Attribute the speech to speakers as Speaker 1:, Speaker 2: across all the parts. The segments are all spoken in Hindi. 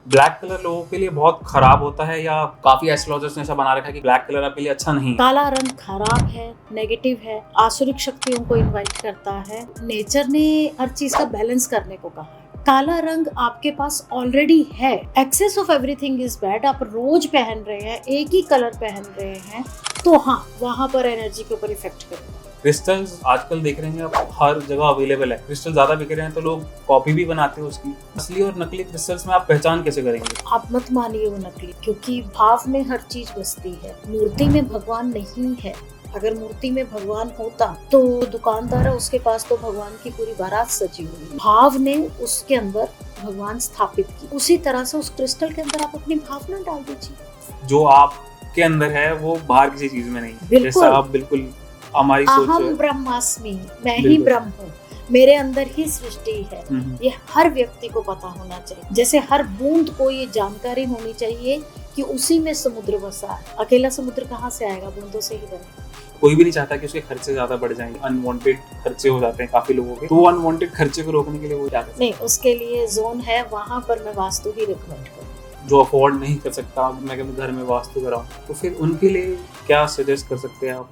Speaker 1: ब्लैक कलर लोगों के लिए बहुत खराब होता है या काफी एस्ट्रोलॉजर्स ने ऐसा बना रखा है कि ब्लैक कलर आपके लिए अच्छा नहीं है?
Speaker 2: काला रंग खराब है, नेगेटिव है, आसुरिक शक्तियों को इनवाइट करता है। नेचर ने हर चीज का बैलेंस करने को कहा है। काला रंग आपके पास ऑलरेडी है। Excess of everything is bad. आप रोज पहन रहे हैं, एक ही कलर पहन रहे हैं, तो हाँ, वहां पर एनर्जी के ऊपर इफेक्ट करेगा।
Speaker 1: क्रिस्टल्स आजकल देख रहे हैं आप हर जगह अवेलेबल है। क्रिस्टल ज्यादा बिक रहे हैं तो लोग कॉपी भी बनाते हैं उसकी। असली और नकली क्रिस्टल्स में आप पहचान कैसे करेंगे?
Speaker 2: आप मत मानिए वो नकली, क्योंकि भाव में हर चीज बसती है। मूर्ति में भगवान नहीं है। अगर मूर्ति में भगवान होता तो दुकानदार है, उसके पास तो भगवान की पूरी बारात सजी हुई। भाव ने उसके अंदर भगवान स्थापित की। उसी तरह से उस क्रिस्टल के अंदर आप अपनी भावना डाल दीजिए।
Speaker 1: जो आपके अंदर है वो बाहर किसी चीज में नहीं है।
Speaker 2: बिल्कुल।
Speaker 1: जैसा आप बिल्कुल हमारी सोच
Speaker 2: अहम
Speaker 1: है।
Speaker 2: ब्रह्मास्मि, मैं ही
Speaker 1: बिल्कुल।
Speaker 2: ब्रह्म हूँ, मेरे अंदर ही सृष्टि है। ये हर व्यक्ति को पता होना चाहिए। जैसे हर बूंद को ये जानकारी होनी चाहिए कि उसी में समुद्र बसा है। अकेला समुद्र कहाँ से आएगा? बूंदों से ही बनेगा।
Speaker 1: कोई भी नहीं चाहता कि उसके खर्चे ज्यादा बढ़ जाएंगे। अनवांटेड खर्चे हो जाते हैं काफी लोगों के, तो वो अनवांटेड खर्चे को रोकने के लिए वो क्या करते
Speaker 2: नहीं, उसके लिए जोन है, वहां पर मैं वास्तु ही रिकमेंड करूँ।
Speaker 1: हैं? जो अफोर्ड नहीं कर सकता, मैं कभी घर में वास्तु कराऊं, तो फिर उनके लिए क्या सजेस्ट कर सकते हैं आप?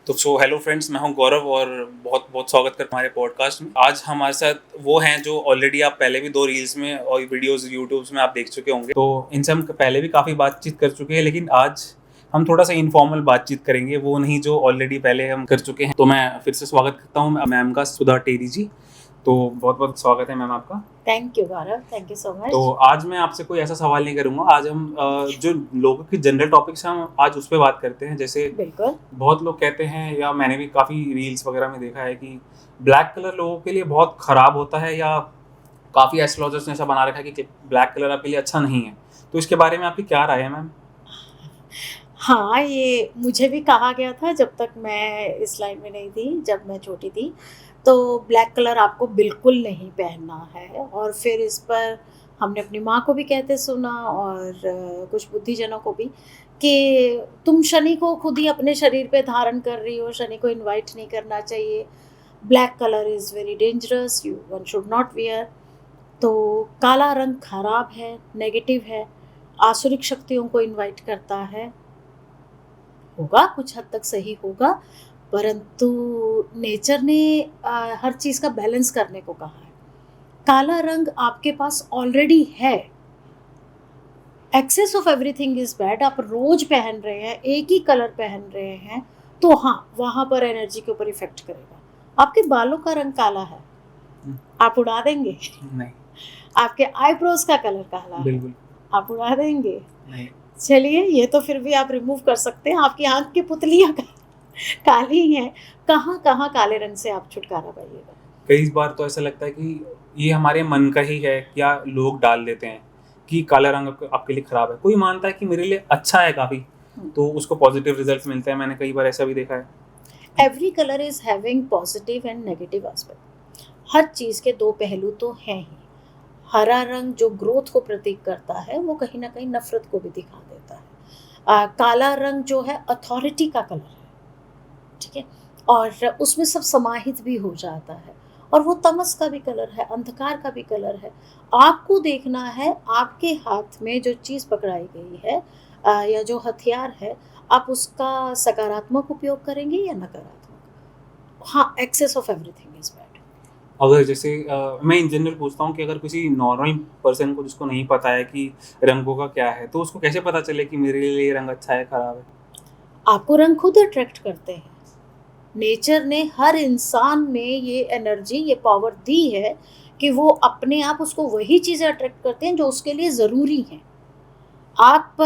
Speaker 1: तो हेलो फ्रेंड्स, मैं हूं गौरव और बहुत बहुत स्वागत करता हूं हमारे पॉडकास्ट में। आज हमारे साथ वो हैं जो ऑलरेडी आप पहले भी 2 रील्स में और वीडियोस यूट्यूब्स में आप देख चुके होंगे, तो इनसे हम पहले भी काफ़ी बातचीत कर चुके हैं, लेकिन आज हम थोड़ा सा इनफॉर्मल बातचीत करेंगे, वो नहीं जो ऑलरेडी पहले हम कर चुके हैं। तो मैं फिर से स्वागत करता हूँ मैम का, सुधा टेरी जी। तो बहुत बहुत स्वागत है मैम आपका।
Speaker 2: Thank you Gaurav, thank you so much.
Speaker 1: तो आज मैं आपसे कोई ऐसा सवाल नहीं करूंगा। आज हम जो लोगों की जनरल टॉपिक्स हैं हम आज उस पर बात करते हैं। जैसे
Speaker 2: बिल्कुल।
Speaker 1: बहुत लोग कहते हैं, या मैंने भी काफ़ी रील्स वगैरह में देखा है कि ब्लैक कलर लोगों के लिए बहुत ख़राब होता है, या काफ़ी एस्ट्रोलॉजर्स ने ऐसा बना रखा है कि ब्लैक कलर आपके लिए अच्छा नहीं है। तो इसके बारे में आपकी क्या राय है मैम?
Speaker 2: हाँ, ये मुझे भी कहा गया था जब तक मैं इस लाइन में नहीं थी, जब मैं छोटी थी। तो ब्लैक कलर आपको बिल्कुल नहीं पहनना है। और फिर इस पर हमने अपनी माँ को भी कहते सुना और कुछ बुद्धिजनों को भी, कि तुम शनि को खुद ही अपने शरीर पे धारण कर रही हो, शनि को इनवाइट नहीं करना चाहिए, black colour is very dangerous, you one should not wear. तो काला रंग खराब है, नेगेटिव है, आसुरिक शक्तियों को इनवाइट करता है। होगा, कुछ हद तक सही होगा, परंतु नेचर ने हर चीज़ का बैलेंस करने को कहा है। काला रंग आपके पास ऑलरेडी है। Excess of everything is bad. आप रोज पहन रहे हैं, एक ही कलर पहन रहे हैं, तो हाँ, वहां पर एनर्जी के ऊपर इफेक्ट करेगा। आपके बालों का रंग काला है, आप उड़ा देंगे?
Speaker 1: नहीं।
Speaker 2: आपके आईब्रोज का कलर काला है,
Speaker 1: बिल्कुल
Speaker 2: आप उड़ा देंगे?
Speaker 1: नहीं।
Speaker 2: चलिए, ये तो फिर भी आप रिमूव कर सकते हैं। आपकी आंख की पुतलियां काली हैं, कहाँ कहाँ काले रंग से आप छुटकारा पाइएगा?
Speaker 1: कई बार तो ऐसा लगता है कि ये हमारे मन का ही है, या लोग डाल देते हैं कि काला रंग आपके लिए खराब है। कोई मानता है कि मेरे लिए अच्छा है काफ़ी, तो उसको पॉजिटिव रिजल्ट्स मिलते हैं। मैंने कई बार ऐसा भी देखा है।
Speaker 2: Every colour is having positive and negative aspect. हर चीज़ के 2 पहलू तो हैं ही। हरा रंग जो ग्रोथ को प्रतीक करता है, वो कहीं ना कहीं नफरत को भी दिखा देता है। काला रंग जो है अथॉरिटी का कलर है, ठीक है, और उसमें सब समाहित भी हो जाता है। और वो तमस का भी कलर है, अंधकार का भी कलर है। आपको देखना है आपके हाथ में जो चीज़ पकड़ाई गई है, या जो हथियार है, आप उसका सकारात्मक उपयोग करेंगे या नकारात्मक। हाँ, excess of everything is bad.
Speaker 1: अगर जैसे मैं इन जनरल पूछता हूँ कि अगर किसी नॉर्मल पर्सन को, जिसको नहीं पता है कि रंगों का क्या है, तो उसको कैसे पता चले कि मेरे लिए ये रंग अच्छा है, खराब है?
Speaker 2: आपको रंग खुद अट्रैक्ट करते हैं। नेचर ने हर इंसान में ये एनर्जी, ये पावर दी है कि वो अपने आप उसको वही चीज़ें अट्रैक्ट करते हैं जो उसके लिए ज़रूरी हैं। आप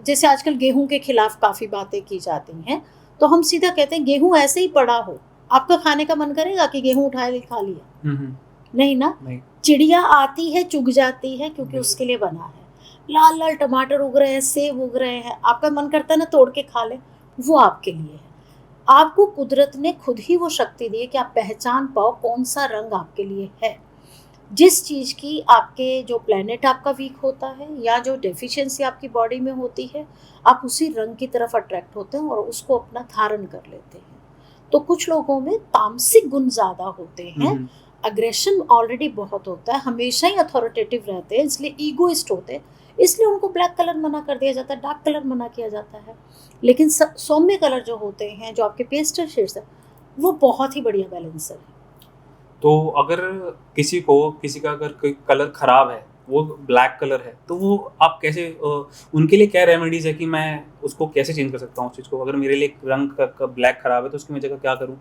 Speaker 2: जैसे आजकल गेहूं के खिलाफ काफ़ी बातें की जाती हैं, तो हम सीधा कहते हैं गेहूं ऐसे ही पड़ा हो, आपका खाने का मन करेगा कि गेहूं उठाया खा लिया? नहीं ना।
Speaker 1: नहीं।
Speaker 2: चिड़िया आती है, चुग जाती है, क्योंकि उसके लिए बना है। लाल लाल टमाटर उग रहे हैं, सेब उग रहे हैं, आपका मन करता है ना तोड़ के खा ले, वो आपके लिए है। आपको कुदरत ने खुद ही वो शक्ति दी है कि आप पहचान पाओ कौन सा रंग आपके लिए है। जिस चीज़ की आपके, जो प्लेनेट आपका वीक होता है या जो डेफिशिएंसी आपकी बॉडी में होती है, आप उसी रंग की तरफ अट्रैक्ट होते हैं और उसको अपना धारण कर लेते हैं। तो कुछ लोगों में तामसिक गुण ज़्यादा होते हैं, अग्रेशन ऑलरेडी बहुत होता है, हमेशा ही अथॉरिटेटिव रहते हैं, इसलिए ईगोइस्ट होते हैं, इसलिए उनको ब्लैक कलर मना कर दिया जाता है, डार्क कलर मना किया जाता है। लेकिन सौम्य कलर जो होते हैं, जो आपके पेस्टल शेड्स है, वो बहुत ही बढ़िया बैलेंसर है।
Speaker 1: तो अगर किसी का अगर कोई कलर खराब है, वो ब्लैक कलर है, तो वो आप कैसे उनके लिए क्या रेमेडीज है कि मैं उसको कैसे चेंज कर सकता हूँ उस चीज़ को? अगर मेरे लिए रंग का ब्लैक खराब है तो उसकी मैं जगह क्या करूँ?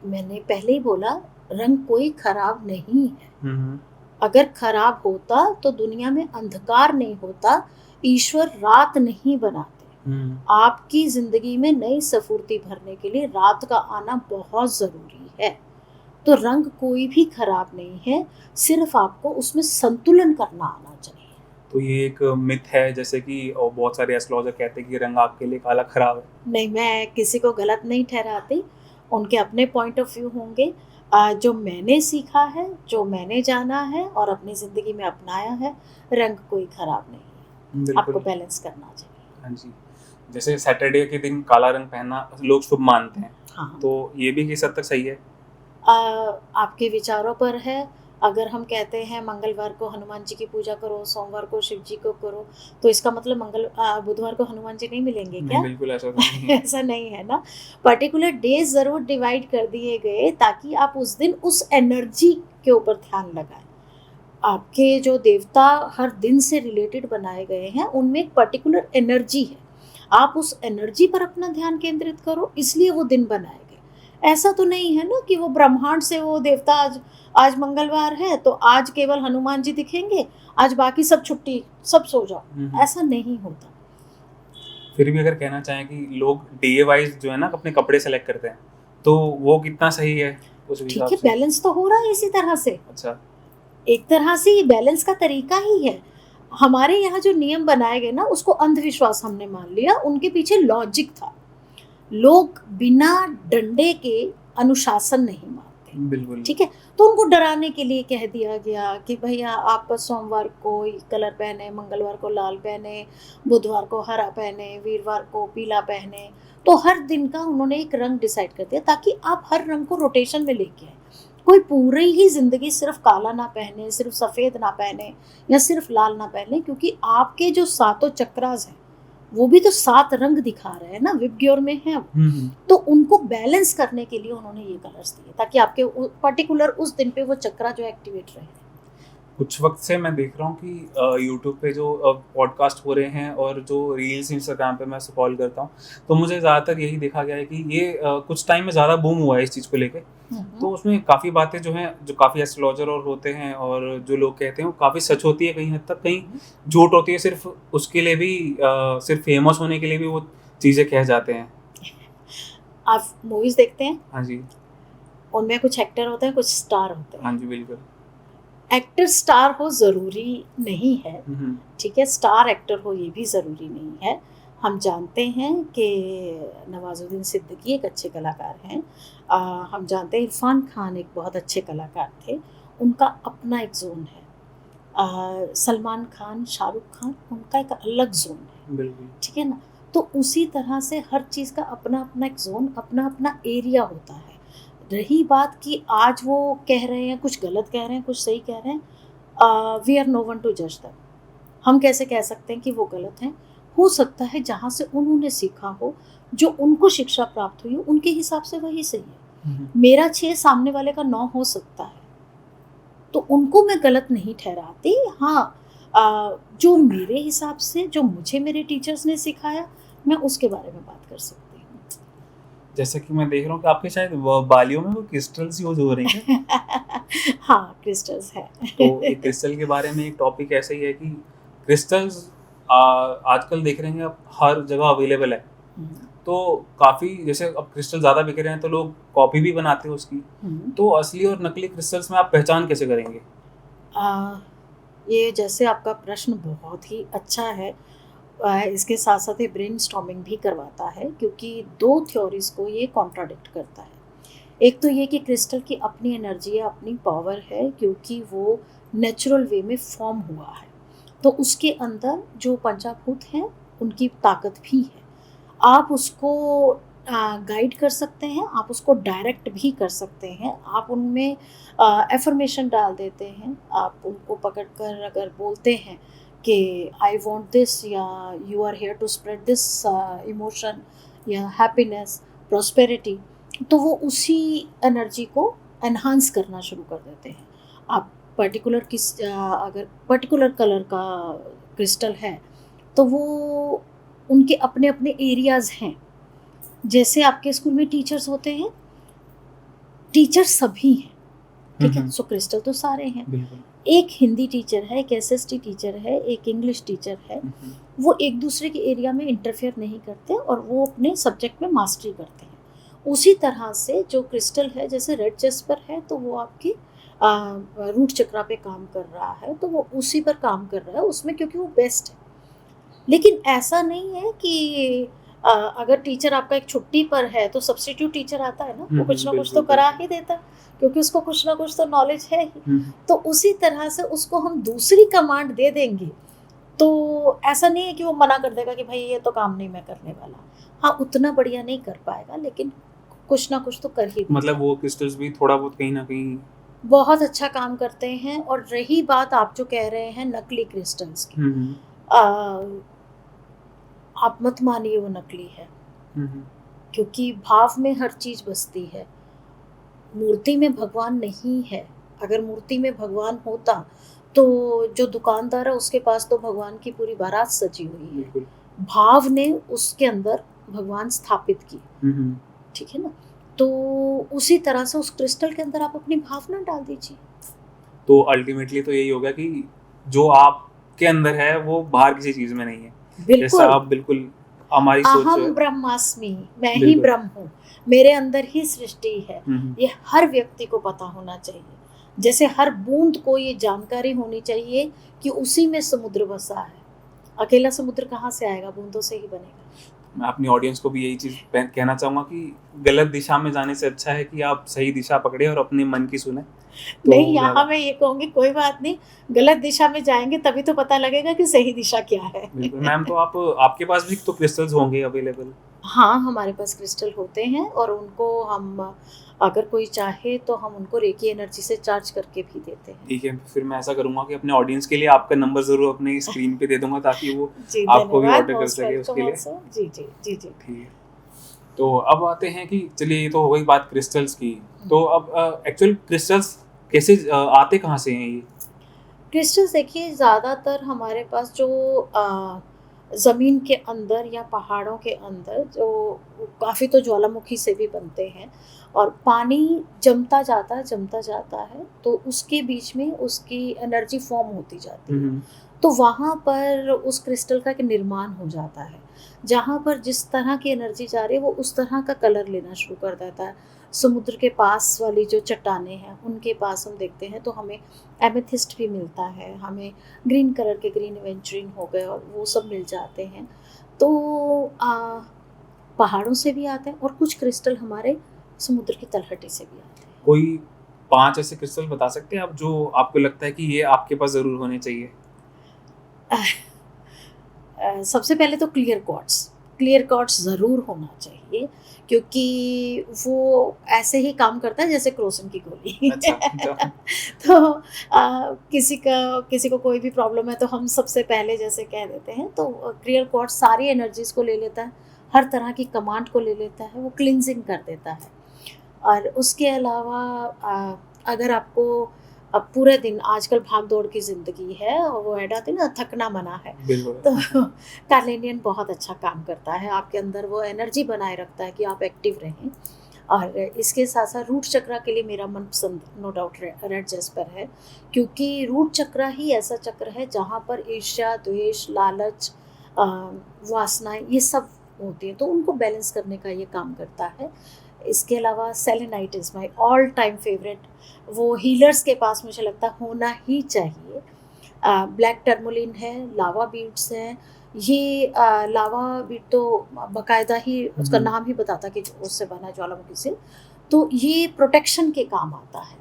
Speaker 2: मैंने पहले ही बोला, रंग कोई खराब नहीं है। अगर खराब होता तो दुनिया में अंधकार नहीं होता, ईश्वर रात नहीं बनाते। आपकी जिंदगी में नई स्फूर्ति भरने के लिए रात का आना बहुत जरूरी है। तो रंग कोई भी खराब नहीं है, सिर्फ आपको उसमें संतुलन करना आना चाहिए।
Speaker 1: तो ये एक मिथ है, जैसे कि बहुत सारे एस्ट्रोलॉजर कहते हैं कि रंग आपके लिए काला खराब है।
Speaker 2: नहीं, मैं किसी को गलत नहीं ठहराती, उनके अपने पॉइंट ऑफ व्यू होंगे। जो मैंने सीखा है, जो मैंने जाना है और अपनी ज़िंदगी में अपनाया है, रंग कोई ख़राब नहीं है, आपको बैलेंस करना चाहिए।
Speaker 1: हाँ जी, जैसे सैटरडे के दिन काला रंग पहनना लोग शुभ मानते हैं।
Speaker 2: हाँ,
Speaker 1: तो ये भी किस हद तक सही है?
Speaker 2: आपके विचारों पर है। अगर हम कहते हैं मंगलवार को हनुमान जी की पूजा करो, सोमवार को शिव जी को करो, तो इसका मतलब बुधवार को हनुमान जी नहीं मिलेंगे क्या?
Speaker 1: नहीं, बिल्कुल ऐसा तो नहीं है।
Speaker 2: ऐसा नहीं है ना। पर्टिकुलर डेज ज़रूर डिवाइड कर दिए गए ताकि आप उस दिन उस एनर्जी के ऊपर ध्यान लगाएं। आपके जो देवता हर दिन से रिलेटेड बनाए गए हैं, उनमें एक पर्टिकुलर एनर्जी है, आप उस एनर्जी पर अपना ध्यान केंद्रित करो, इसलिए वो दिन बनाए गए। ऐसा तो नहीं है ना कि वो ब्रह्मांड से वो देवता आज मंगलवार है तो आज केवल हनुमान जी दिखेंगे, आज बाकी सब छुट्टी, सब सो जाओ। ऐसा नहीं होता।
Speaker 1: फिर भी अगर कहना चाहें कि लोग डे वाइज जो है ना अपने कपड़े सेलेक्ट करते हैं, तो वो कितना सही है उस हिसाब से?
Speaker 2: ठीक है, बैलेंस तो हो रहा है इसी तरह से।
Speaker 1: अच्छा,
Speaker 2: एक तरह से ये बैलेंस का तरीका ही है। हमारे यहाँ जो नियम बनाए गए ना, उसको अंधविश्वास हमने मान लिया, उनके पीछे लॉजिक था। लोग बिना डंडे के अनुशासन नहीं मानते।
Speaker 1: बिल्कुल।
Speaker 2: ठीक है, तो उनको डराने के लिए कह दिया गया कि भैया आप सोमवार को कलर पहने, मंगलवार को लाल पहने, बुधवार को हरा पहने, वीरवार को पीला पहने। तो हर दिन का उन्होंने एक रंग डिसाइड कर दिया ताकि आप हर रंग को रोटेशन में लेके आए। कोई पूरी ही जिंदगी सिर्फ काला ना पहने, सिर्फ सफ़ेद ना पहने या सिर्फ लाल ना पहने, क्योंकि आपके जो 7 चक्रास हैं वो भी तो 7 रंग दिखा रहे हैं ना, विबग्योर में है वो। तो उनको बैलेंस करने के लिए उन्होंने ये कलर्स दिए ताकि आपके पर्टिकुलर उस दिन पे वो चक्रा जो एक्टिवेट रहे।
Speaker 1: कुछ वक्त से मैं देख रहा हूँ कि यूट्यूब पे जो पॉडकास्ट हो रहे हैं और जो रील्स इंस्टाग्राम पे मैं स्क्रॉल करता हूँ, तो मुझे ज़्यादातर यही देखा गया है कि ये कुछ टाइम में ज़्यादा बूम हुआ है इस चीज़ को लेके। तो उसमें काफ़ी बातें जो हैं, जो काफ़ी एस्ट्रोलॉजर और होते हैं और जो लोग कहते हैं वो काफ़ी सच होती है, कहीं हद तक कहीं झूठ होती है। सिर्फ उसके लिए भी सिर्फ फेमस होने के लिए भी वो चीज़ें कह जाते हैं।
Speaker 2: आप मूवीज देखते हैं?
Speaker 1: हाँ जी।
Speaker 2: उनमें कुछ एक्टर होते हैं, कुछ स्टार होते हैं।
Speaker 1: हाँ जी, बिल्कुल।
Speaker 2: एक्टर स्टार हो ज़रूरी नहीं है, ठीक है, स्टार एक्टर हो ये भी ज़रूरी नहीं है। हम जानते हैं कि नवाजुद्दीन सिद्दीकी एक अच्छे कलाकार हैं, हम जानते हैं इरफान खान एक बहुत अच्छे कलाकार थे, उनका अपना एक जोन है। सलमान खान, शाहरुख खान, उनका एक अलग जोन है, बिल्कुल, ठीक है ना। तो उसी तरह से हर चीज़ का अपना अपना एक जोन, अपना अपना एरिया होता है। रही बात कि आज वो कह रहे हैं, कुछ गलत कह रहे हैं, कुछ सही कह रहे हैं, we are no one to जज दैम। हम कैसे कह सकते हैं कि वो गलत हैं? हो सकता है जहाँ से उन्होंने सीखा हो, जो उनको शिक्षा प्राप्त हुई हो, उनके हिसाब से वही सही है। मेरा 6 सामने वाले का 9 हो सकता है, तो उनको मैं गलत नहीं ठहराती। हाँ, जो मेरे हिसाब से, जो मुझे मेरे टीचर्स ने सिखाया, मैं उसके बारे में बात कर सकती हूँ।
Speaker 1: जैसे कि मैं देख रहा हूँ कि आपके शायद बालियों में वो क्रिस्टल्स यूज हो रही हैं।
Speaker 2: हाँ, क्रिस्टल्स है।
Speaker 1: तो एक क्रिस्टल के बारे में एक टॉपिक ऐसा ही है कि क्रिस्टल्स आजकल देख रहे हैं आप हर जगह अवेलेबल है। तो काफ़ी, जैसे अब क्रिस्टल ज़्यादा बिक रहे हैं तो लोग कॉपी भी बनाते हैं उसकी। तो असली और नकली क्रिस्टल्स में आप पहचान कैसे करेंगे?
Speaker 2: ये जैसे आपका प्रश्न बहुत ही अच्छा है, इसके साथ साथ ये ब्रेनस्टॉर्मिंग भी करवाता है, क्योंकि 2 थ्योरीज को ये कॉन्ट्राडिक्ट करता है। एक तो ये कि क्रिस्टल की अपनी एनर्जी है, अपनी पावर है, क्योंकि वो नेचुरल वे में फॉर्म हुआ है, तो उसके अंदर जो पंचाभूत हैं उनकी ताकत भी है। आप उसको गाइड कर सकते हैं, आप उसको डायरेक्ट भी कर सकते हैं, आप उनमें एफर्मेशन डाल देते हैं, आप उनको पकड़ कर अगर बोलते हैं कि आई वांट दिस, या you are here to spread this emotion या हैप्पीनेस, प्रॉस्पेरिटी, तो वो उसी एनर्जी को एनहांस करना शुरू कर देते हैं। आप अगर पर्टिकुलर कलर का क्रिस्टल है तो वो उनके अपने अपने एरियाज़ हैं। जैसे आपके स्कूल में टीचर्स होते हैं, टीचर सभी हैं, ठीक है, सो क्रिस्टल तो सारे हैं। एक हिंदी टीचर है, एक एसएसटी टीचर है, एक इंग्लिश टीचर है, वो एक दूसरे के एरिया में इंटरफेयर नहीं करते और वो अपने सब्जेक्ट में मास्टरी करते हैं। उसी तरह से जो क्रिस्टल है, जैसे रेड जेस्पर है तो वो आपकी रूट चक्रा पे काम कर रहा है, तो वो उसी पर काम कर रहा है उसमें, क्योंकि वो बेस्ट है। लेकिन ऐसा नहीं है कि अगर टीचर आपका एक छुट्टी पर है तो सब्स्टिट्यूट टीचर आता है ना, वो कुछ ना कुछ तो करा ही देता है, क्योंकि उसको कुछ ना कुछ तो नॉलेज है ही। तो उसी तरह से उसको हम दूसरी कमांड दे देंगे तो ऐसा नहीं है कि वो मना कर देगा कि भाई ये तो काम नहीं मैं करने वाला। हाँ, उतना बढ़िया नहीं कर पाएगा, लेकिन कुछ ना कुछ तो कर ही,
Speaker 1: मतलब वो क्रिस्टल्स भी थोड़ा बहुत कहीं ना कहीं
Speaker 2: बहुत अच्छा काम करते हैं। और रही बात आप जो कह रहे हैं नकली क्रिस्टल्स की, आप मत मानिए वो नकली है, क्योंकि भाव में हर चीज बसती है। मूर्ति में भगवान नहीं है। अगर मूर्ति में भगवान होता तो जो दुकानदार है उसके पास तो भगवान की पूरी बारात सजी हुई है। भाव ने उसके अंदर भगवान स्थापित की, ठीक है ना। तो उसी तरह से उस क्रिस्टल के अंदर आप अपनी भावना डाल दीजिए।
Speaker 1: तो अल्टीमेटली तो यही होगा कि जो आपके अंदर है वो बाहर किसी चीज में नहीं है। जैसा आप बिल्कुल हमारी सोच,
Speaker 2: अहम ब्रह्मास्मि, मैं ही ब्रह्म हूँ, मेरे अंदर ही सृष्टि है, ये हर व्यक्ति को पता होना चाहिए। जैसे हर बूंद को ये जानकारी होनी चाहिए कि उसी में समुद्र बसा है। अकेला समुद्र कहाँ से आएगा, बूंदों से ही बनेगा।
Speaker 1: मैं अपनी ऑडियंस को भी यही चीज कहना चाहूंगा कि गलत दिशा में जाने से अच्छा है कि आप सही दिशा पकड़े और अपने मन की सुने।
Speaker 2: तो नहीं, यहाँ मैं ये कहूँगी कोई बात नहीं, गलत दिशा में जाएंगे तभी तो पता लगेगा कि सही दिशा क्या है।
Speaker 1: मैम, तो आपके पास भी तो क्रिस्टल्स होंगे अवेलेबल?
Speaker 2: हाँ, हमारे पास क्रिस्टल होते हैं और उनको हम, अगर कोई चाहे तो हम उनको रेकी एनर्जी से चार्ज करके भी देते हैं।
Speaker 1: ठीक है, फिर मैं ऐसा करूंगा कि अपने ऑडियंस के लिए आपका नंबर जरूर अपनी स्क्रीन पे दे दूंगा ताकि वो आपको भी ऑर्डर कर सके उसके लिए।
Speaker 2: जी जी जी जी,
Speaker 1: ठीक है। तो अब आते हैं कि चलिए, ये तो हो गई बात क्रिस्टल्स की। तो अब एक्चुअल क्रिस्टल्स कैसे आते कहाँ से हैं ये?
Speaker 2: क्रिस्टल्स देखिए, ज़्यादातर हमारे पास जो ज़मीन के अंदर या पहाड़ों के अंदर जो काफ़ी तो ज्वालामुखी से भी बनते हैं, और पानी जमता जाता है तो उसके बीच में उसकी एनर्जी फॉर्म होती जाती है। तो वहाँ पर उस क्रिस्टल का निर्माण हो जाता है। जहाँ पर जिस तरह की एनर्जी जा रही है वो उस तरह का कलर लेना शुरू कर देता है। समुद्र के पास वाली जो चट्टानें हैं उनके पास हम देखते हैं तो हमें एमेथिस्ट भी मिलता है, हमें ग्रीन कलर के ग्रीन एवेंचुरिन हो गए और वो सब मिल जाते हैं। तो पहाड़ों से भी आते हैं और कुछ क्रिस्टल हमारे समुद्र की तलहटी से भी आते हैं।
Speaker 1: कोई 5 ऐसे क्रिस्टल बता सकते हैं आप जो आपको लगता है कि ये आपके पास ज़रूर होने चाहिए?
Speaker 2: सबसे पहले तो क्लियर क्वार्ट्स ज़रूर होना चाहिए, क्योंकि वो ऐसे ही काम करता है जैसे क्रोसिन की गोली।
Speaker 1: अच्छा।
Speaker 2: तो किसी को कोई भी प्रॉब्लम है तो हम सबसे पहले जैसे कह देते हैं, तो क्लियर क्वार्ट्स सारी एनर्जीज को ले लेता है, हर तरह की कमांड को ले लेता है, वो क्लिनजिंग कर देता है। और उसके अलावा अगर आपको अब पूरे दिन, आजकल भाग दौड़ की ज़िंदगी है और वो ऐड आती है ना, थकना मना है, तो कार्लेनियन बहुत अच्छा काम करता है, आपके अंदर वो एनर्जी बनाए रखता है कि आप एक्टिव रहें। और इसके साथ साथ रूट चक्रा के लिए मेरा मनपसंद नो डाउट रेड जेस्पर है, क्योंकि रूट चक्रा ही ऐसा चक्र है जहाँ पर ईर्ष्या, द्वेष, लालच, वासनाएं ये सब होती हैं, तो उनको बैलेंस करने का ये काम करता है। इसके अलावा selenite is my all time favourite, वो हीलर्स के पास मुझे लगता है होना ही चाहिए। ब्लैक टर्मोलिन है, लावा बीड्स हैं, ये लावा बीड तो बाकायदा ही उसका नाम ही बताता कि उससे बना है ज्वालामुखी से, तो ये प्रोटेक्शन के काम आता है।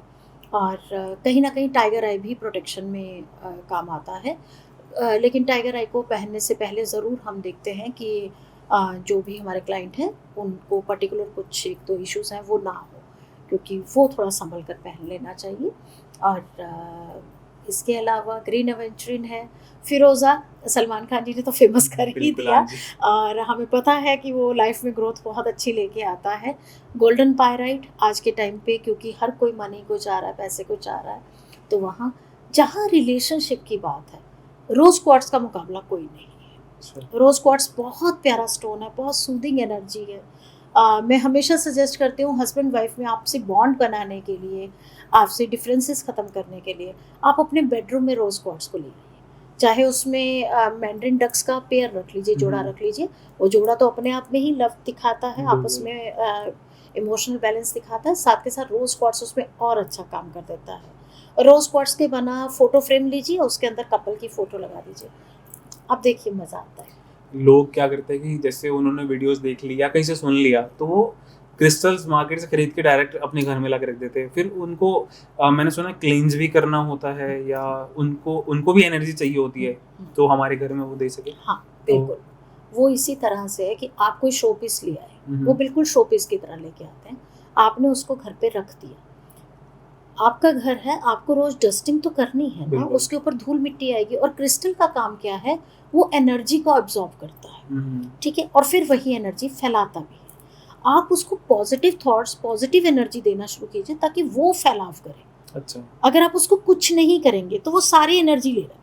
Speaker 2: और कहीं ना कहीं टाइगर आई भी प्रोटेक्शन में काम आता है। लेकिन टाइगर आई को पहनने से पहले ज़रूर हम देखते हैं कि जो भी हमारे क्लाइंट हैं उनको पर्टिकुलर कुछ एक दो इश्यूज़ हैं वो ना हो, क्योंकि वो थोड़ा संभल कर पहन लेना चाहिए। और इसके अलावा ग्रीन एवेंचुरिन है, फिरोज़ा सलमान खान जी ने तो फेमस कर ही
Speaker 1: बिल्कुल,
Speaker 2: दिया,
Speaker 1: हाँ जी।
Speaker 2: और हमें पता है कि वो लाइफ में ग्रोथ बहुत अच्छी लेके आता है। गोल्डन पायराइट आज के टाइम पे, क्योंकि हर कोई मनी को चाह रहा है, पैसे को चाह रहा है, तो वहाँ जहाँ रिलेशनशिप की बात है, रोज़ क्वार्ट्स का मुकाबला कोई नहीं है।
Speaker 1: अच्छा,
Speaker 2: रोज़ क्वार्ट्स बहुत प्यारा स्टोन है, बहुत सूदिंग एनर्जी है। मैं हमेशा सजेस्ट करती हूँ हस्बैंड वाइफ में आपसी बॉन्ड बनाने के लिए, आपसे डिफरेंसेस ख़त्म करने के लिए, आप अपने बेडरूम में रोज़ क्वार्ट्स को ले आइए। चाहे उसमें मैंड्रिन डक्स का पेयर रख लीजिए, जोड़ा रख लीजिए। वो जोड़ा तो अपने आप में ही लव दिखाता है, आपस
Speaker 1: बिल्कुल।
Speaker 2: में इमोशनल बैलेंस दिखाता है, साथ के साथ रोज़ क्वार्ट्स उसमें और अच्छा काम कर देता है। रोज़ क्वार्ट्स के बना फ़ोटो फ्रेम लीजिए, उसके अंदर कपल की फ़ोटो लगा दीजिए, अब देखिए मज़ा आता है।
Speaker 1: लोग क्या करते हैं कि जैसे उन्होंने वीडियोस देख ली या कहीं से सुन लिया, तो वो क्रिस्टल्स मार्केट से खरीद के डायरेक्ट अपने घर में ला के रख देते हैं। फिर उनको मैंने सुना क्लींस भी करना होता है, या उनको उनको भी एनर्जी चाहिए होती है,
Speaker 2: हुँ।
Speaker 1: तो हमारे घर में वो दे सके।
Speaker 2: हाँ,
Speaker 1: तो
Speaker 2: बिल्कुल। वो इसी तरह से है कि आप कोई शो पीस ले आए, वो
Speaker 1: हुँ,
Speaker 2: बिल्कुल शो पीस की तरह लेके आते हैं। आपने उसको घर पे रख दिया। आपका घर है, आपको रोज़ डस्टिंग तो करनी है ना,
Speaker 1: बिल्कुल।
Speaker 2: उसके ऊपर धूल-मिट्टी आएगी, और क्रिस्टल का काम क्या है, वो एनर्जी को अब्ज़ॉर्ब करता है,
Speaker 1: हुँ,
Speaker 2: ठीक है? और फिर वही एनर्जी फैलाता भी है। आप उसको पॉज़िटिव थॉट्स, पॉज़िटिव एनर्जी देना शुरू कीजिए ताकि वो फैलाव करे।
Speaker 1: अच्छा।
Speaker 2: अगर आप उसको कुछ नहीं करेंगे, तो वो सारी एनर्जी ले रहा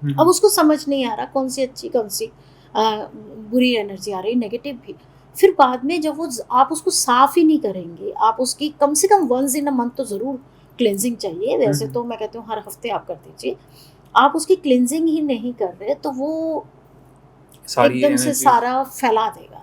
Speaker 2: है। अब
Speaker 1: हुँ,
Speaker 2: उसको समझ नहीं आ रहा कौन सी अच्छी, कौन सी बुरी एनर्जी आ रही, नेगेटिव भी। फिर बाद में जब वो आप उसको साफ ही नहीं करेंगे, आप उसकी कम से come once in a month तो ज़रूर क्लेंजिंग चाहिए। वैसे
Speaker 1: हुँ,
Speaker 2: तो मैं कहती हूँ हर हफ्ते आप कर दीजिए। आप उसकी क्लेंजिंग ही नहीं कर रहे, तो वो
Speaker 1: सारी
Speaker 2: एकदम से
Speaker 1: एनर्जीज़।
Speaker 2: सारा फैला देगा।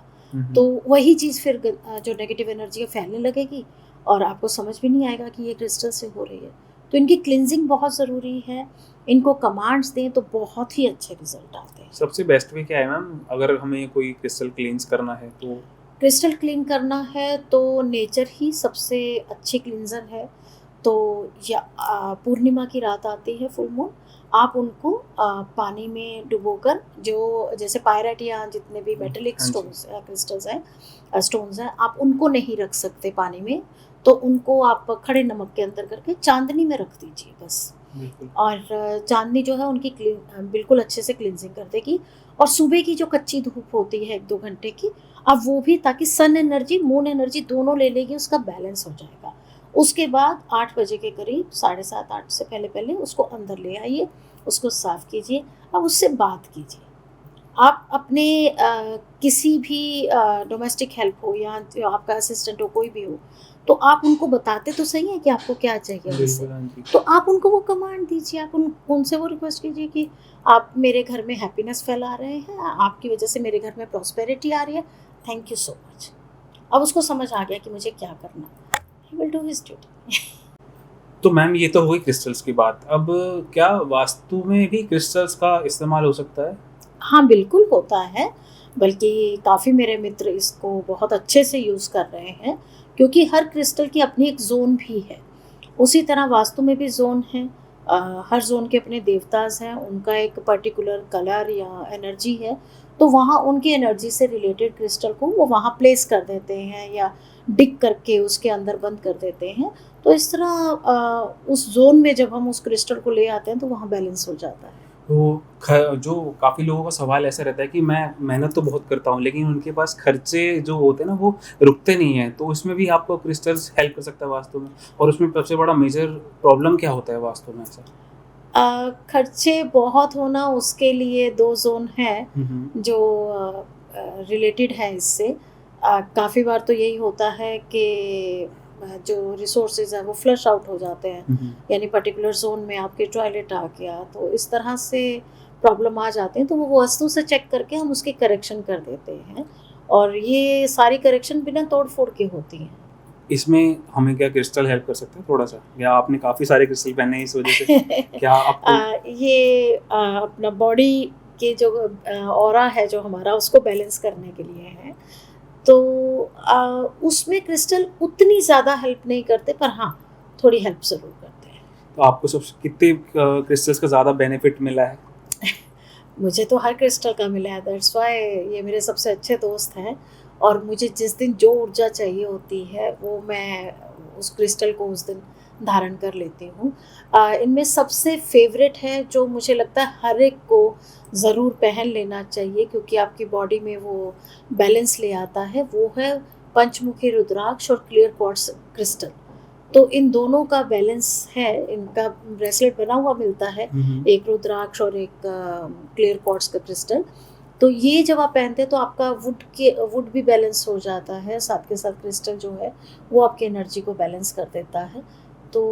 Speaker 2: तो
Speaker 1: हुँ,
Speaker 2: वही चीज़ फिर जो नेगेटिव एनर्जी है फैलने लगेगी, और आपको समझ भी नहीं आएगा कि ये क्रिस्टल से हो रही है। तो इनकी क्लींजिंग बहुत ज़रूरी है। इनको कमांड्स दें तो बहुत ही अच्छे रिजल्ट आते हैं।
Speaker 1: सबसे बेस्ट वे क्या है मैम, अगर हमें कोई क्रिस्टल क्लींस करना है तो?
Speaker 2: क्रिस्टल क्लीन करना है तो नेचर ही सबसे अच्छी क्लींजर है। तो या पूर्णिमा की रात आती है, फुल मून, आप उनको पानी में डुबोकर, जो जैसे पायराइट या जितने भी मेटेलिक
Speaker 1: हाँ जी,
Speaker 2: स्टोन्स क्रिस्टल्स हैं, स्टोन्स हैं, आप उनको नहीं रख सकते पानी में, तो उनको आप खड़े नमक के अंदर करके चांदनी में रख दीजिए बस।
Speaker 1: बिल्कुल।
Speaker 2: और चाँदनी जो है उनकी बिल्कुल अच्छे से क्लींजिंग कर देगी। और सुबह की जो कच्ची धूप होती है 1-2 घंटे की, अब वो भी, ताकि सन एनर्जी, मून एनर्जी दोनों ले लेगी, उसका बैलेंस हो जाएगा। उसके बाद 8 बजे के करीब, साढ़े 7 8 से पहले-पहले उसको अंदर ले आइए, उसको साफ़ कीजिए, अब उससे बात कीजिए। आप अपने किसी भी डोमेस्टिक हेल्प हो या जो आपका असिस्टेंट हो, कोई भी हो, तो आप उनको बताते तो सही हैं कि आपको क्या चाहिए उनसे।
Speaker 1: बिल्कुल, हाँ जी।
Speaker 2: तो आप उनको वो कमांड दीजिए, आप उनसे वो रिक्वेस्ट कीजिए कि आप मेरे घर में हैप्पीनेस फैला रहे हैं, आपकी वजह से मेरे घर में प्रॉस्पेरिटी आ रही है, थैंक यू सो मच। अब उसको समझ आ गया कि मुझे क्या करना है, he will do his duty.
Speaker 1: तो मैम ये तो हुई क्रिस्टल्स की बात। अब क्या वास्तु में भी क्रिस्टल्स का इस्तेमाल हो सकता है?
Speaker 2: हाँ, बिल्कुल होता है, बल्कि काफ़ी मेरे मित्र इसको बहुत अच्छे से यूज़ कर रहे हैं, क्योंकि हर क्रिस्टल की अपनी एक ज़ोन भी है। उसी तरह वास्तु में भी ज़ोन है। हर ज़ोन के अपने देवताज़ हैं, उनका एक पर्टिकुलर कलर या एनर्जी है, तो वहाँ उनकी एनर्जी से रिलेटेड क्रिस्टल को वो वहाँ प्लेस कर देते हैं, या डिग करके उसके अंदर बंद कर देते हैं। तो इस तरह उस ज़ोन में जब हम उस क्रिस्टल को ले आते हैं, तो वहाँ बैलेंस हो जाता है।
Speaker 1: तो जो काफ़ी लोगों का सवाल ऐसा रहता है कि मैं मेहनत तो बहुत करता हूँ, लेकिन उनके पास खर्चे जो होते हैं ना, वो रुकते नहीं हैं। तो उसमें भी आपको क्रिस्टल्स हेल्प कर सकता है वास्तु में? और उसमें सबसे बड़ा मेजर प्रॉब्लम क्या होता है वास्तु में ऐसा?
Speaker 2: खर्चे बहुत होना, उसके लिए 2 ज़ोन हैं
Speaker 1: हुँ, हुँ।
Speaker 2: जो रिलेटेड हैं इससे। काफ़ी बार तो यही होता है कि जो रिसोर्सेज़ हैं वो फ्लश आउट हो जाते हैं,
Speaker 1: हुँ, हुँ।
Speaker 2: यानी पर्टिकुलर ज़ोन में आपके टॉयलेट आ गया, तो इस तरह से प्रॉब्लम आ जाते हैं, तो वो वास्तु से चेक करके हम उसकी करेक्शन कर देते हैं, और ये सारी करेक्शन बिना तोड़-फोड़ के होती हैं।
Speaker 1: इसमें हमें क्या क्रिस्टल हेल्प कर सकते हैं थोड़ा-सा? या आपने काफ़ी सारे क्रिस्टल पहने हैं इस वज़ह से, क्या आपको?
Speaker 2: ये अपना बॉडी के जो ऑरा है जो हमारा, उसको बैलेंस करने के लिए है। तो उसमें क्रिस्टल उतनी ज़्यादा हेल्प नहीं करते, पर हाँ, थोड़ी हेल्प ज़रूर करते हैं।
Speaker 1: तो आपको कितने क्रिस्टल्स का ज़्यादा बेनिफिट मिला है?
Speaker 2: मुझे तो हर क्रिस्टल का मिला है, दैट्स व्हाई ये मेरे सबसे अच्छे दोस्त हैं। और मुझे जिस दिन जो ऊर्जा चाहिए होती है वो मैं उस क्रिस्टल को उस दिन धारण कर लेती हूँ। इनमें सबसे फेवरेट है जो मुझे लगता है हर एक को ज़रूर पहन लेना चाहिए, क्योंकि आपकी बॉडी में वो बैलेंस ले आता है, वो है पंचमुखी रुद्राक्ष और क्लियर क्वार्ट्ज क्रिस्टल। तो इन दोनों का बैलेंस है, इनका ब्रेसलेट बना हुआ मिलता है, एक रुद्राक्ष और एक क्लियर क्वार्ट्ज का क्रिस्टल। तो ये जब आप पहनते हैं तो आपका वुड भी बैलेंस हो जाता है, साथ के साथ क्रिस्टल जो है वो आपकी एनर्जी को बैलेंस कर देता है। तो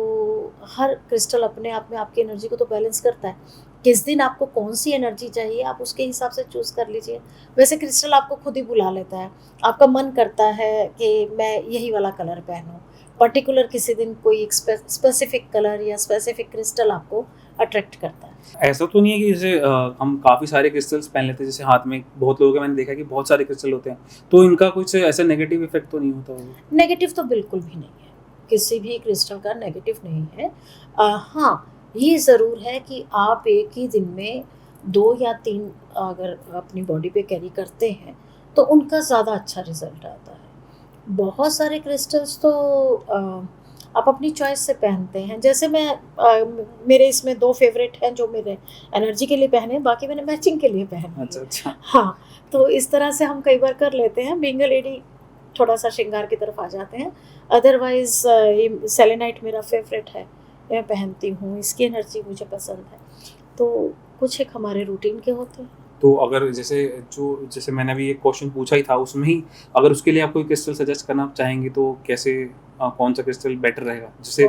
Speaker 2: हर क्रिस्टल अपने आप में आपकी एनर्जी को तो बैलेंस करता है। किस दिन आपको कौन सी एनर्जी चाहिए आप उसके हिसाब से चूज़ कर लीजिए। वैसे क्रिस्टल आपको खुद ही बुला लेता है, आपका मन करता है कि मैं यही वाला कलर पहनूं, पर्टिकुलर किसी दिन कोई एक स्पेसिफिक कलर या स्पेसिफिक क्रिस्टल आपको अट्रैक्ट करता है।
Speaker 1: ऐसा तो नहीं है कि जैसे हम काफ़ी सारे क्रिस्टल्स पहन लेते हैं, जैसे हाथ में बहुत लोगों के मैंने देखा है कि बहुत सारे क्रिस्टल होते हैं, तो इनका कुछ ऐसा नेगेटिव इफेक्ट तो नहीं होता होगा?
Speaker 2: नेगेटिव तो बिल्कुल भी नहीं है, किसी भी क्रिस्टल का नेगेटिव नहीं है। हाँ, ये ज़रूर है कि आप एक ही दिन में 2 या 3 अगर अपनी बॉडी पे कैरी करते हैं तो उनका ज़्यादा अच्छा रिजल्ट आता है। बहुत सारे क्रिस्टल्स तो आप अपनी चॉइस से पहनते हैं, जैसे मेरे इसमें 2 फेवरेट हैं जो मेरे एनर्जी के लिए पहने, बाकी मैंने मैचिंग के लिए पहने।
Speaker 1: अच्छा।
Speaker 2: हाँ, तो इस तरह से हम कई बार कर लेते हैं, बीइंग अ लेडी थोड़ा सा श्रृंगार की तरफ आ जाते हैं। अदरवाइज ये सेलेनाइट मेरा फेवरेट है, मैं पहनती हूँ, इसकी एनर्जी मुझे पसंद है। तो कुछ एक हमारे रूटीन के होते हैं।
Speaker 1: तो अगर जैसे मैंने अभी एक क्वेश्चन पूछा ही था, उसमें ही अगर उसके लिए आप कोई क्रिस्टल सजेस्ट करना चाहेंगे तो कैसे, कौन सा क्रिस्टल बेटर रहेगा? जैसे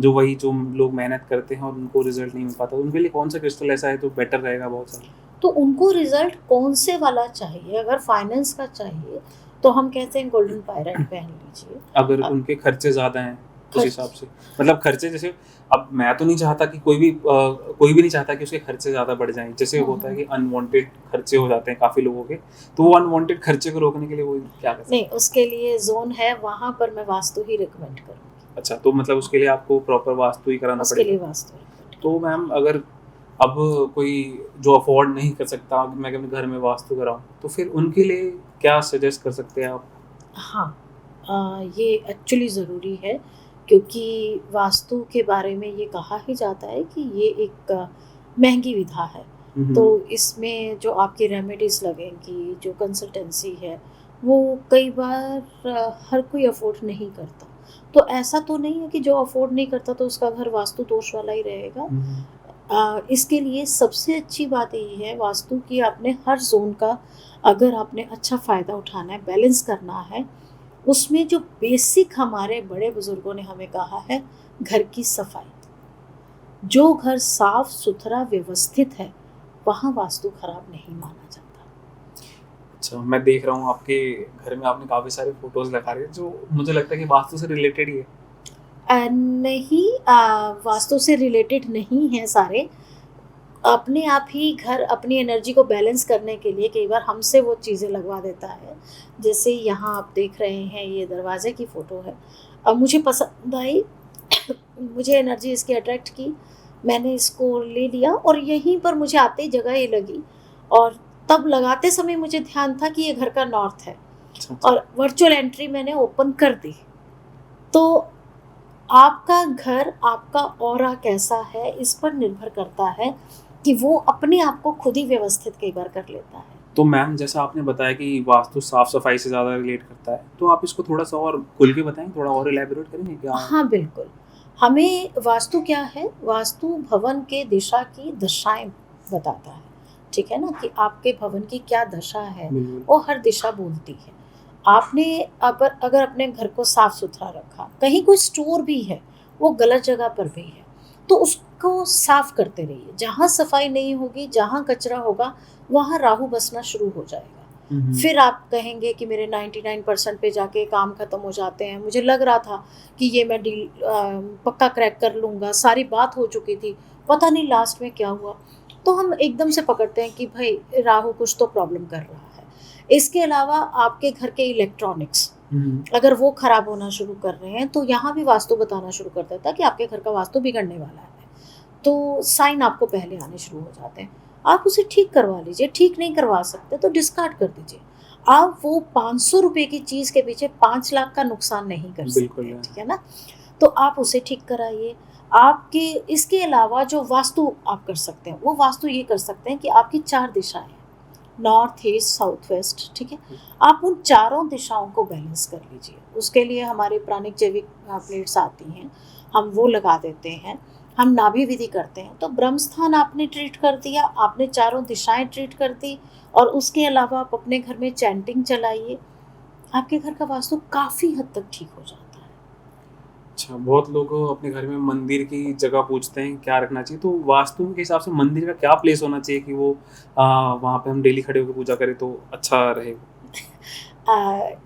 Speaker 1: जो लोग मेहनत करते हैं और उनको रिजल्ट नहीं मिल पाता, उनके लिए कौन सा क्रिस्टल ऐसा है जो बेटर रहेगा बहुत सारा?
Speaker 2: तो उनको रिजल्ट कौन से वाला चाहिए? अगर फाइनेंस का चाहिए तो हम कहते हैं गोल्डन पायराइट पहन लीजिए।
Speaker 1: अगर उनके खर्चे ज़्यादा हैं उस हिसाब से, मतलब खर्चे, जैसे अब मैं तो नहीं चाहता कि कोई भी नहीं चाहता कि उसके खर्चे ज़्यादा बढ़ जाएं, जैसे होता है कि अनवांटेड खर्चे हो जाते हैं काफ़ी लोगों के, तो वो अनवांटेड खर्चे को रोकने के लिए वो क्या कर सकते हैं?
Speaker 2: नहीं, उसके लिए जोन है, वहाँ पर मैं वास्तु ही रिकमेंड करूँगी।
Speaker 1: अच्छा, तो मतलब उसके लिए आपको प्रॉपर वास्तु ही कराना
Speaker 2: उसके लिए
Speaker 1: पड़ेगा?
Speaker 2: वास्तु recommend
Speaker 1: तो मैम अगर अब कोई जो अफोर्ड नहीं कर सकता, मैं अपने घर में वास्तु कराऊं, तो फिर उनके लिए क्या सजेस्ट कर सकते हैं आप?
Speaker 2: हाँ, ये एक्चुअली ज़रूरी है, क्योंकि वास्तु के बारे में ये कहा ही जाता है कि ये एक महंगी विधा है। तो इसमें जो आपकी रेमेडीज़ लगेंगी, जो कंसल्टेंसी है, वो कई बार हर कोई अफोर्ड नहीं करता। तो ऐसा तो नहीं है कि जो अफोर्ड नहीं करता तो उसका घर वास्तु दोष वाला ही रहेगा। इसके लिए सबसे अच्छी बात यही है वास्तु की, आपने हर जोन का अगर आपने अच्छा फ़ायदा उठाना है, बैलेंस करना है, उसमें जो बेसिक हमारे बड़े बुजुर्गों ने हमें कहा है, घर की सफाई। जो घर साफ सुथरा व्यवस्थित है वहाँ वास्तु खराब नहीं माना जाता।
Speaker 1: अच्छा, मैं देख रहा हूँ आपके घर में आपने काफ़ी सारे फोटोज़ लगा रहे हैं, जो मुझे लगता है कि वास्तु से रिलेटेड ही है।
Speaker 2: नहीं, वास्तु से रिलेटेड नहीं है सारे। अपने आप ही घर अपनी एनर्जी को बैलेंस करने के लिए कई बार हमसे वो चीज़ें लगवा देता है। जैसे यहाँ आप देख रहे हैं, ये दरवाजे की फ़ोटो है। अब मुझे पसंद आई, मुझे एनर्जी इसकी अट्रैक्ट की, मैंने इसको ले लिया और यहीं पर मुझे आते ही जगह ये लगी, और तब लगाते समय मुझे ध्यान था कि ये घर का नॉर्थ है, और वर्चुअल एंट्री मैंने ओपन कर दी। तो आपका घर, आपका ऑरा कैसा है, इस पर निर्भर करता है कि वो अपने आप को खुद ही व्यवस्थित कई बार कर लेता है।
Speaker 1: तो मैम जैसा आपने बताया कि वास्तु साफ सफाई से ज़्यादा रिलेट करता है, तो आप इसको थोड़ा सा और खुल के बताएं, थोड़ा और इलैबोरेट करेंगे क्या?
Speaker 2: हाँ बिल्कुल, हमें वास्तु क्या है, वास्तु भवन के दिशा की दशाएं बताता है, ठीक है ना, कि आपके भवन की क्या दशा है, वो हर दिशा बोलती है। आपने अगर अपने घर को साफ सुथरा रखा, कहीं कोई स्टोर भी है, वो गलत जगह पर भी है, तो उसको साफ करते रहिए। जहाँ सफाई नहीं होगी, जहाँ कचरा होगा, वहाँ राहु बसना शुरू हो जाएगा। फिर आप कहेंगे कि मेरे 99% पे जाके काम खत्म हो जाते हैं, मुझे लग रहा था कि ये मैं डील पक्का क्रैक कर लूँगा, सारी बात हो चुकी थी, पता नहीं लास्ट में क्या हुआ। तो हम एकदम से पकड़ते हैं कि भाई राहु कुछ तो प्रॉब्लम कर रहा है। इसके अलावा आपके घर के इलेक्ट्रॉनिक्स अगर वो खराब होना शुरू कर रहे हैं, तो यहाँ भी वास्तु बताना शुरू कर देता है कि आपके घर का वास्तु बिगड़ने वाला है। तो साइन आपको पहले आने शुरू हो जाते हैं। आप उसे ठीक करवा लीजिए, ठीक नहीं करवा सकते तो डिस्कार्ड कर दीजिए। आप वो 500 रुपए की चीज़ के पीछे 5 लाख का नुकसान नहीं कर
Speaker 1: बिल्कुल
Speaker 2: सकते,
Speaker 1: है।
Speaker 2: ठीक है ना? तो आप उसे ठीक कराइए। आपके इसके अलावा जो वास्तु आप कर सकते हैं, वो वास्तु ये कर सकते हैं कि आपकी 4 दिशाएँ हैं, नॉर्थ, ईस्ट, साउथ, वेस्ट, ठीक है? आप उन चारों दिशाओं को बैलेंस कर लीजिए। उसके लिए हमारे प्राणिक जैविक प्लेट्स आती हैं, हम वो लगा देते हैं। हम नाभि विधि करते हैं, तो ब्रह्म स्थान आपने ट्रीट कर दिया, आपने चारों दिशाएँ ट्रीट कर दी, और उसके अलावा आप अपने घर में चैंटिंग चलाइए, आपके घर का वास्तु काफ़ी हद तक ठीक हो जाता है।
Speaker 1: अच्छा, बहुत लोग अपने घर में मंदिर की जगह पूछते हैं क्या रखना चाहिए, तो वास्तु के हिसाब से मंदिर का क्या प्लेस होना चाहिए कि वो वहाँ पे हम डेली खड़े होकर पूजा करें तो अच्छा रहे?
Speaker 2: अ,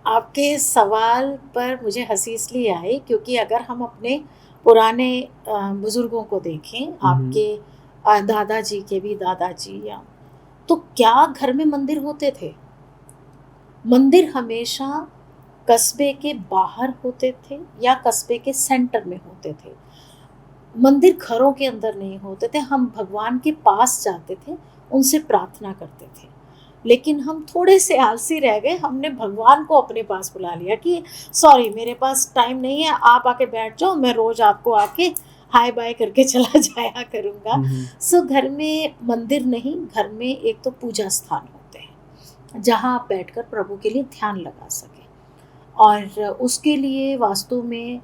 Speaker 2: आपके सवाल पर मुझे हँसी इसलिए आई क्योंकि अगर हम अपने पुराने बुज़ुर्गों को देखें,
Speaker 1: हुँ,
Speaker 2: आपके दादाजी के भी दादाजी, या तो क्या घर में मंदिर होते थे? मंदिर हमेशा कस्बे के बाहर होते थे या कस्बे के सेंटर में होते थे। मंदिर घरों के अंदर नहीं होते थे, हम भगवान के पास जाते थे, उनसे प्रार्थना करते थे। लेकिन हम थोड़े से आलसी रह गए, हमने भगवान को अपने पास बुला लिया कि सॉरी मेरे पास टाइम नहीं है, आप आके बैठ जाओ, मैं रोज़ आपको आके हाय बाय करके चला जाया करूँगा।
Speaker 1: हुँ, हुँ।
Speaker 2: सो घर में मंदिर नहीं, घर में एक तो पूजा स्थान होते हैं, जहाँ आप बैठकर प्रभु के लिए ध्यान लगा सकें। और उसके लिए वास्तु में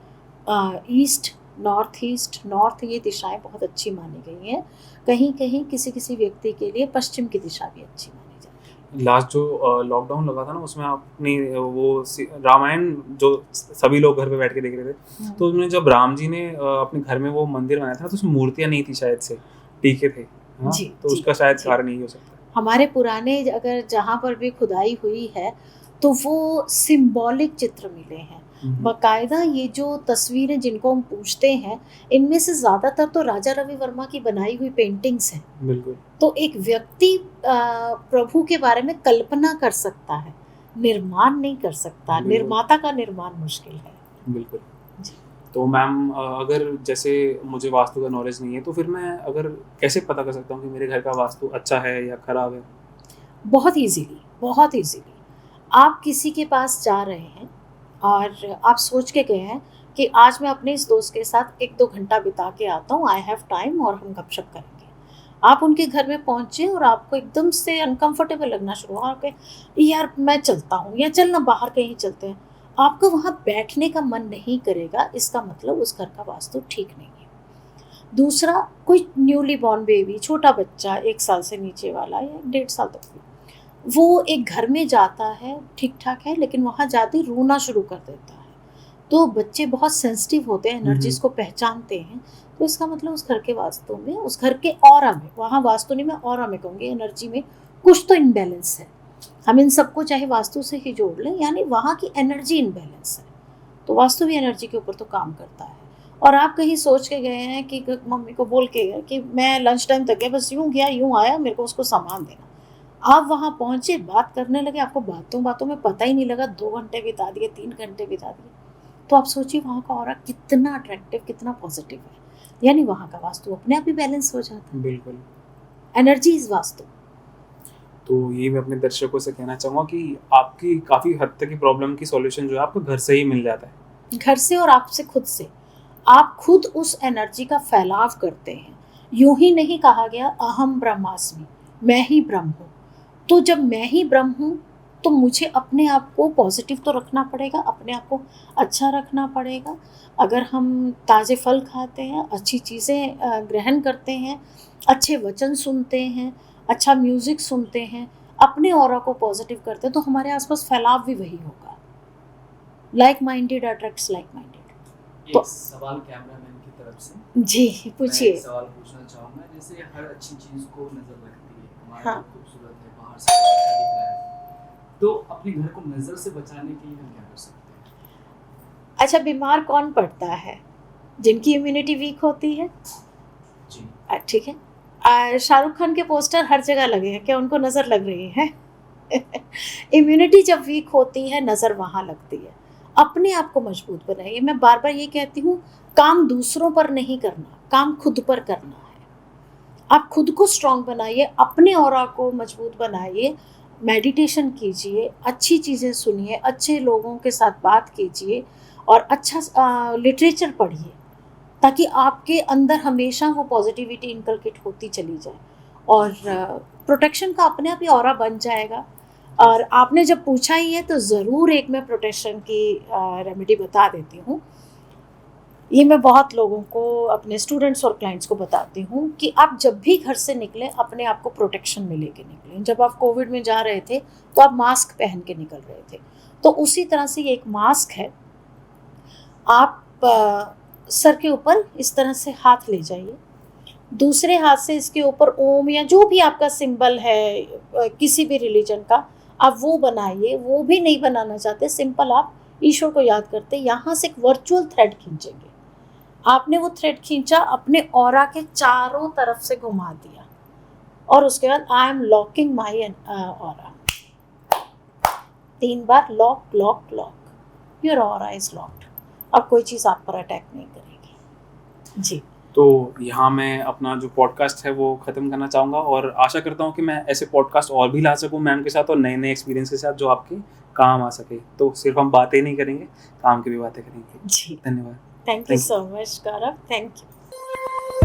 Speaker 2: ईस्ट, नॉर्थ ये दिशाएँ बहुत अच्छी मानी गई हैं। कहीं-कहीं किसी-किसी व्यक्ति के लिए पश्चिम की दिशा भी अच्छी मानी जाती है।
Speaker 1: लास्ट जो लॉकडाउन लगा था ना, उसमें आपने वो रामायण जो सभी लोग घर पे बैठ के देख रहे थे,
Speaker 2: हुँ।
Speaker 1: तो उसमें जब राम जी ने अपने घर में वो मंदिर बनाया था, तो उसमें मूर्तियाँ नहीं थी शायद से, टीके थे, है ना?
Speaker 2: जी,
Speaker 1: तो
Speaker 2: जी,
Speaker 1: उसका शायद
Speaker 2: जी।
Speaker 1: कारण यही हो सकता है।
Speaker 2: हमारे पुराने अगर जहाँ पर भी खुदाई हुई है, तो वो सिंबॉलिक चित्र मिले हैं।
Speaker 1: हुँ, हुँ।
Speaker 2: बाकायदा ये जो तस्वीरें जिनको हम पूजते हैं, इनमें से ज़्यादातर तो राजा रवि वर्मा की बनाई हुई पेंटिंग्स हैं।
Speaker 1: बिल्कुल,
Speaker 2: तो एक व्यक्ति प्रभु के बारे में कल्पना कर सकता है, निर्माण नहीं कर सकता।
Speaker 1: बिल्कुल,
Speaker 2: निर्माता का निर्माण मुश्किल है।
Speaker 1: बिल्कुल।
Speaker 2: जी।
Speaker 1: तो मैम अगर जैसे मुझे वास्तु का नॉलेज नहीं है, तो फिर मैं अगर कैसे पता कर सकता हूँ कि मेरे घर का वास्तु अच्छा है या खराब है?
Speaker 2: बहुत ईज़िली, बहुत ईज़िली। आप किसी के पास जा रहे हैं और आप सोच के गए हैं कि आज मैं अपने इस दोस्त के साथ 1-2 घंटा बिता के आता हूँ, आई हैव टाइम, और हम गपशप करेंगे। आप उनके घर में पहुँचे और आपको एकदम से अनकम्फ़र्टेबल लगना शुरू हुआ, आप कहे यार मैं चलता हूँ, या चल ना बाहर कहीं चलते हैं। आपका वहाँ बैठने का मन नहीं करेगा, इसका मतलब उस घर का वास्तु ठीक नहीं है। दूसरा, कोई न्यूली बॉर्न बेबी, छोटा बच्चा 1 साल से नीचे वाला या 1.5 साल तक भी, वो एक घर में जाता है, ठीक-ठाक है, लेकिन वहाँ जाते ही रोना शुरू कर देता है। तो बच्चे बहुत सेंसिटिव होते हैं,
Speaker 1: हुँ, हुँ।
Speaker 2: एनर्जीज़ को पहचानते हैं, तो इसका मतलब उस घर के वास्तु में, उस घर के ऑरा में, वहाँ वास्तु नहीं मैं ऑरा में कहूँगी, एनर्जी में कुछ तो इम्बैलेंस है। हम इन सबको चाहे वास्तु से ही जोड़ लें, यानी वहाँ की एनर्जी इम्बैलेंस है। तो वास्तु भी एनर्जी के ऊपर तो काम करता है। और आप कहीं सोच के गए हैं कि मम्मी को बोल के गए कि मैं लंच टाइम तक गया, बस यूँ गया, यूँ आया, मेरे को उसको सामान देना। आप वहाँ पहुँचे, बात करने लगे, आपको बातों-बातों में पता ही नहीं लगा 2 घंटे बिता दिए, 3 घंटे बिता दिए। तो आप सोचिए वहाँ का ऑरा कितना अट्रैक्टिव, कितना पॉज़िटिव है। यानी वहाँ का वास्तु अपने आप ही बैलेंस हो जाता है।
Speaker 1: बिल्कुल।
Speaker 2: Energy is vastu.
Speaker 1: तो यही मैं अपने दर्शकों से कहना चाहूँगा कि आपकी काफ़ी हद तक की प्रॉब्लम की सॉल्यूशन जो है आपको घर से ही मिल जाता है।
Speaker 2: घर से और आपसे खुद से। आप खुद उस एनर्जी का फैलाव करते हैं। यूँ ही नहीं कहा गया अहम ब्रह्मास्मि, मैं ही ब्रह्म हूँ। तो जब मैं ही ब्रह्म हूँ, तो मुझे अपने आप को पॉज़िटिव तो रखना पड़ेगा, अपने आप को अच्छा रखना पड़ेगा। अगर हम ताज़े फल खाते हैं, अच्छी चीज़ें ग्रहण करते हैं, अच्छे वचन सुनते हैं, अच्छा म्यूज़िक सुनते हैं, अपने ऑरा को पॉज़िटिव करते हैं, तो हमारे आस-पास फैलाव भी वही होगा। Like minded attracts like minded.
Speaker 3: एक
Speaker 2: तो
Speaker 3: सवाल कैमरामैन की तरफ से
Speaker 2: जी,
Speaker 3: मैं एक
Speaker 2: पूछिए।
Speaker 3: सवाल पूछना चाहूँगा, जैसे हर अच्छी चीज़ को नज़र लगती है, हमारा
Speaker 2: हाँ।
Speaker 3: घर खूबसूरत है, बाहर से अच्छा दिख रहा है, तो अपने घर को नज़र से बचाने के लिए हम क्या कर सकते हैं?
Speaker 2: अच्छा, बीमार कौन पड़ता है? जिनकी इम्यूनिटी वीक होती है।
Speaker 3: जी।
Speaker 2: ठीक है। शाहरुख खान के पोस्टर हर जगह लगे हैं, क्या उनको नज़र लग रही है? इम्यूनिटी जब वीक होती है, नज़र वहाँ लगती है। अपने आप को मजबूत बनाइए। मैं बार-बार ये कहती हूँ, काम दूसरों पर नहीं करना, काम खुद पर करना है। आप खुद को स्ट्रांग बनाइए, अपने ऑरा को मजबूत बनाइए, मेडिटेशन कीजिए, अच्छी चीज़ें सुनिए, अच्छे लोगों के साथ बात कीजिए और अच्छा लिटरेचर पढ़िए, ताकि आपके अंदर हमेशा वो पॉजिटिविटी इनकलकेट होती चली जाए और प्रोटेक्शन का अपने आप ही ऑरा बन जाएगा। और आपने जब पूछा ही है तो ज़रूर एक मैं प्रोटेक्शन की रेमेडी बता देती हूँ। ये मैं बहुत लोगों को, अपने स्टूडेंट्स और क्लाइंट्स को बताती हूँ कि आप जब भी घर से निकलें अपने आप को प्रोटेक्शन में लेके निकलें। जब आप कोविड में जा रहे थे तो आप मास्क पहन के निकल रहे थे, तो उसी तरह से ये एक मास्क है। आप सर के ऊपर इस तरह से हाथ ले जाइए, दूसरे हाथ से इसके ऊपर ओम या जो भी आपका सिंबल है किसी भी रिलीजन का, आप वो बनाइए। वो भी नहीं बनाना चाहते, सिंपल आप ईश्वर को याद करते यहाँ से एक वर्चुअल थ्रेड खींचेंगे। आपने वो थ्रेड खींचा, अपने ऑरा के चारों तरफ से घुमा दिया और उसके बाद I am locking my aura 3 bar, lock lock lock, your aura is locked. अब कोई चीज़ आप पर अटैक नहीं करेगी जी।
Speaker 1: तो यहाँ मैं अपना जो पॉडकास्ट है वो ख़त्म करना चाहूँगा और आशा करता हूँ कि मैं ऐसे पॉडकास्ट और भी ला सकूँ मैम के साथ और नए नए एक्सपीरियंस के साथ जो आपके काम आ सके। तो सिर्फ हम बातें नहीं करेंगे, काम की भी बातें करेंगे
Speaker 2: जी।
Speaker 1: धन्यवाद।
Speaker 2: Thank you so much Gaurav, thank you.